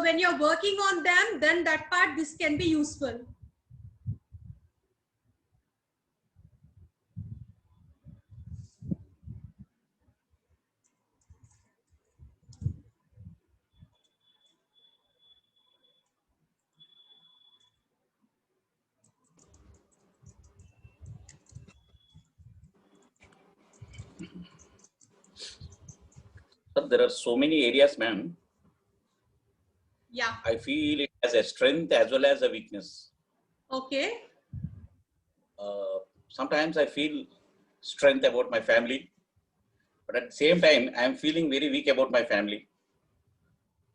when you're working on them, then that part, this can be useful. Sir, there are so many areas, ma'am. Yeah. I feel it as a strength as well as a weakness. Okay. Sometimes I feel strength about my family, but at the same time, I am feeling very weak about my family.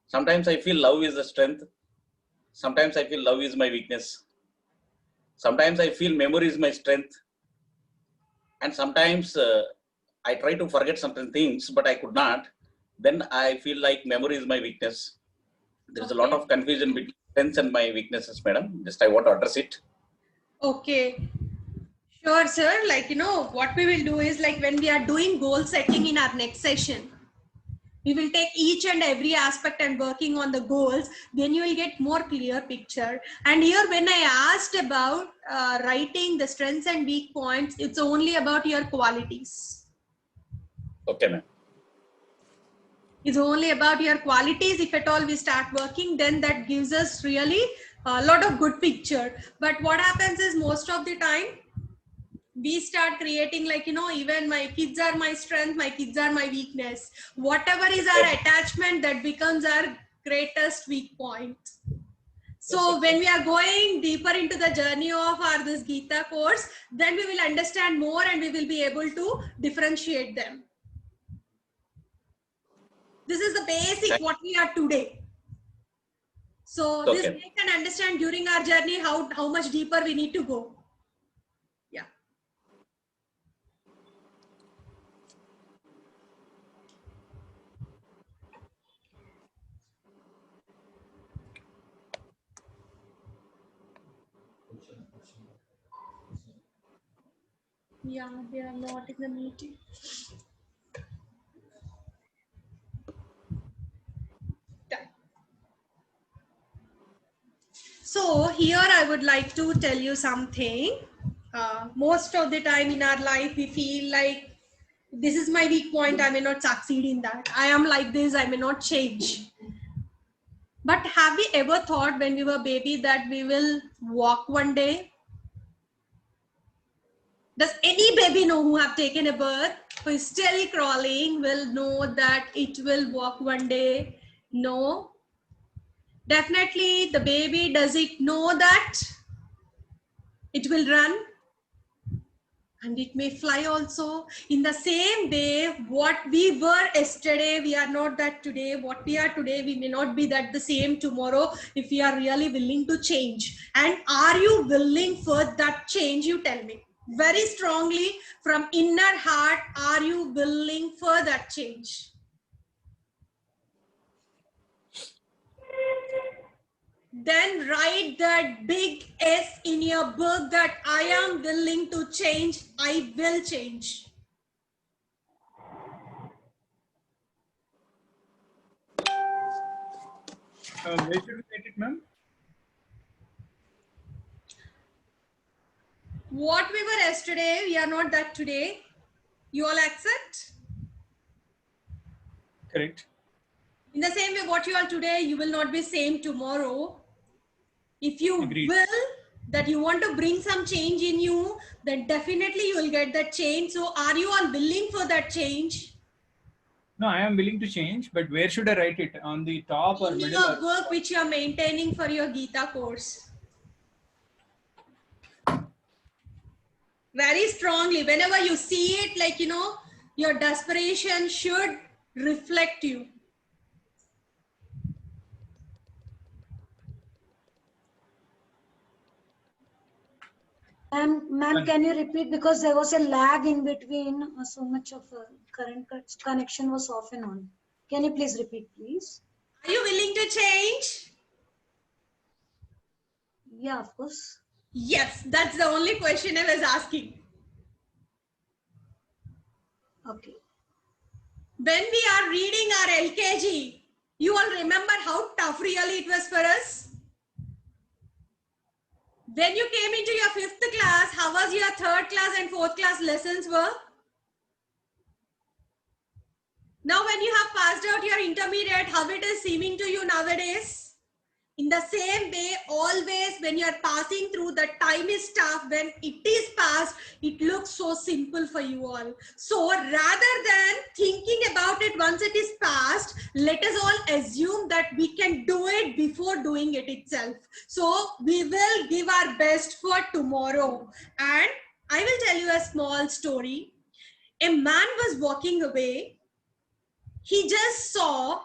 Sometimes I feel love is the strength. Sometimes I feel love is my weakness. Sometimes I feel memory is my strength. And sometimes I try to forget certain things, but I could not. Then I feel like memory is my weakness. There is a lot of confusion between strengths and my weaknesses, madam. Just I want to address it. Okay. Sure, sir. Like, what we will do is, like, when we are doing goal setting in our next session, we will take each and every aspect and working on the goals, then you will get more clear picture. And here, when I asked about writing the strengths and weak points, it's only about your qualities. Okay, ma'am. It's only about your qualities. If at all we start working, then that gives us really a lot of good picture. But what happens is, most of the time, we start creating, like, even my kids are my strength, my kids are my weakness. Whatever is our attachment, that becomes our greatest weak point. So when we are going deeper into the journey of our this Gita course, then we will understand more and we will be able to differentiate them. This is the basic what we are today. So this we can understand during our journey how much deeper we need to go. Yeah. Yeah, they are not in the meeting. So here I would like to tell you something. Most of the time in our life, we feel like this is my weak point. I may not succeed in that. I am like this. I may not change. But have we ever thought when we were baby that we will walk one day? Does any baby know who have taken a birth, who is still crawling, will know that it will walk one day? No. Definitely the baby, does it know that it will run? And it may fly also. In the same way, what we were yesterday, we are not that today. What we are today, we may not be that the same tomorrow if we are really willing to change. And are you willing for that change? You tell me very strongly from inner heart. Are you willing for that change? Then write that big S in your book that I am willing to change. I will change. Where should we write it, ma'am? What we were yesterday, we are not that today. You all accept? Correct. In the same way, what you are today, you will not be same tomorrow. If you Agreed. will, that you want to bring some change in you, then definitely you will get that change. So are you all willing for that change? No, I am willing to change, but where should I write it? On the top or In middle? your book which you are maintaining for your Gita course. Very strongly. Whenever you see it, like, your desperation should reflect you. Ma'am, can you repeat, because there was a lag in between, so much of a current connection was off and on. Can you please repeat, please? Are you willing to change? Yeah, of course. Yes, that's the only question I was asking. Okay. When we are reading our LKG, You all remember how tough really it was for us? When you came into your 5th class, how was your 3rd class and 4th class lessons were? Now when you have passed out your intermediate, how it is seeming to you nowadays? In the same way, always when you are passing through, the time is tough. When it is passed, it looks so simple for you all. So rather than thinking about it once it is passed, let us all assume that we can do it before doing it itself. So we will give our best for tomorrow. And I will tell you a small story. A man was walking away. He just saw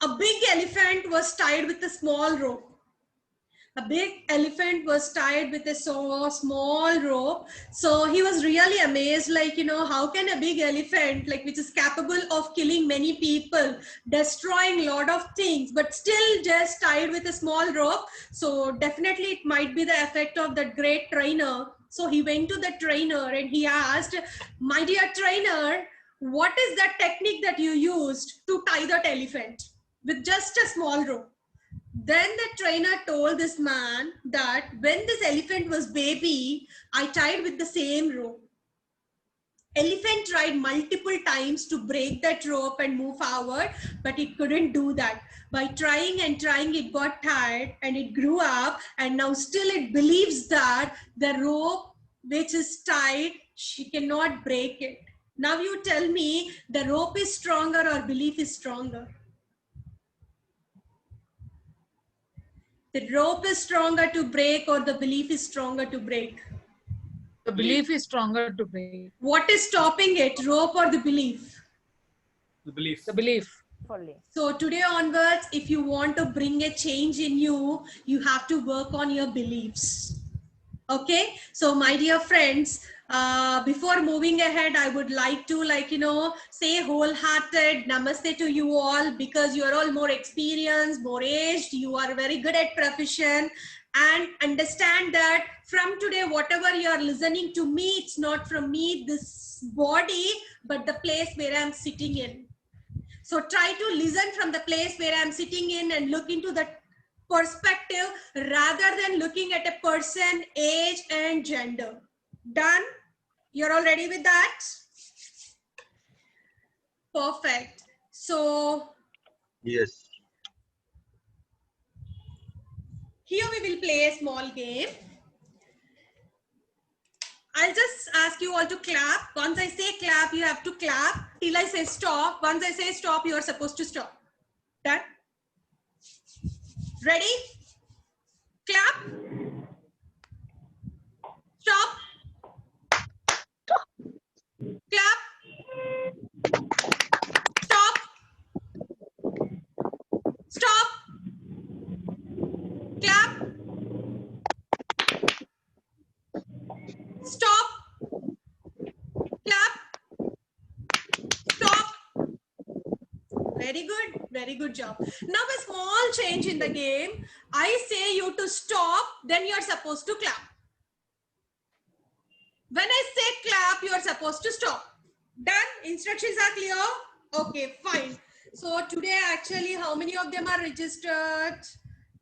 a big elephant was tied with a small rope. A big elephant was tied with a so small rope. So he was really amazed, like, you know, how can a big elephant, like, which is capable of killing many people, destroying a lot of things, but still just tied with a small rope? So definitely it might be the effect of that great trainer. So he went to the trainer and he asked, my dear trainer, what is that technique that you used to tie that elephant with just a small rope? Then the trainer told this man that when this elephant was baby, I tied with the same rope. Elephant tried multiple times to break that rope and move forward, but it couldn't do that. By trying and trying, it got tired and it grew up, and now still it believes that the rope which is tied, she cannot break it. Now you tell me, the rope is stronger or belief is stronger? The rope is stronger to break or the belief is stronger to break? The belief is stronger to break. What is stopping it, rope or the belief? The belief. The belief. So today onwards, if you want to bring a change in you, you have to work on your beliefs. Okay, so my dear friends, before moving ahead, I would like to, like, you know, say wholehearted namaste to you all, because you are all more experienced, more aged, you are very good at profession, and understand that from today, whatever you are listening to me, it's not from me, this body, but the place where I'm sitting in. So try to listen from the place where I'm sitting in and look into the perspective rather than looking at a person, age, and gender. Done? You're all ready with that? Perfect. So Yes. here we will play a small game. I'll just ask you all to clap. Once I say clap, you have to clap till I say stop. Once I say stop, you are supposed to stop. Done? Ready? Clap. Stop. Clap. Stop. Stop. Clap. Stop. Clap. Stop. Very good. Very good job. Now a small change in the game. I say you to stop, then you are supposed to clap. When I say clap, you are supposed to stop. Done? Instructions are clear? Okay, fine. So today actually, how many of them are registered?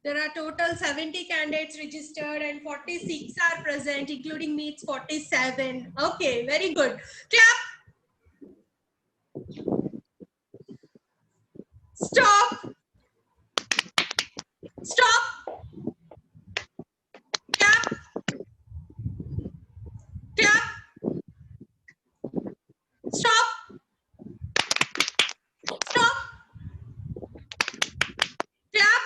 There are total 70 candidates registered and 46 are present, including me, it's 47. Okay, very good. Clap. Stop. Stop. Clap. Clap. Stop. Stop. Clap.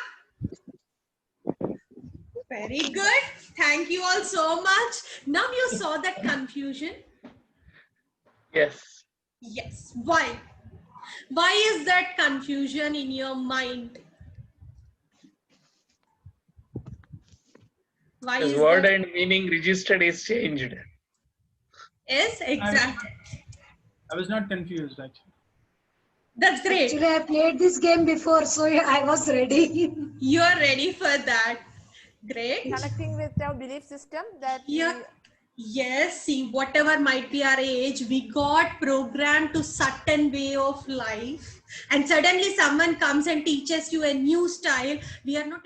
Very good. Thank you all so much. Now you saw that confusion. Yes. Yes. Why? Why is that confusion in your mind? Why His is word that? and meaning registered is changed. Yes, exactly. I was not confused actually. That's great. Actually, I played this game before, so I was ready. You are ready for that. Great. Connecting with our belief system that Yeah. we Yes, see, whatever might be our age, we got programmed to certain way of life, and suddenly someone comes and teaches you a new style. We are not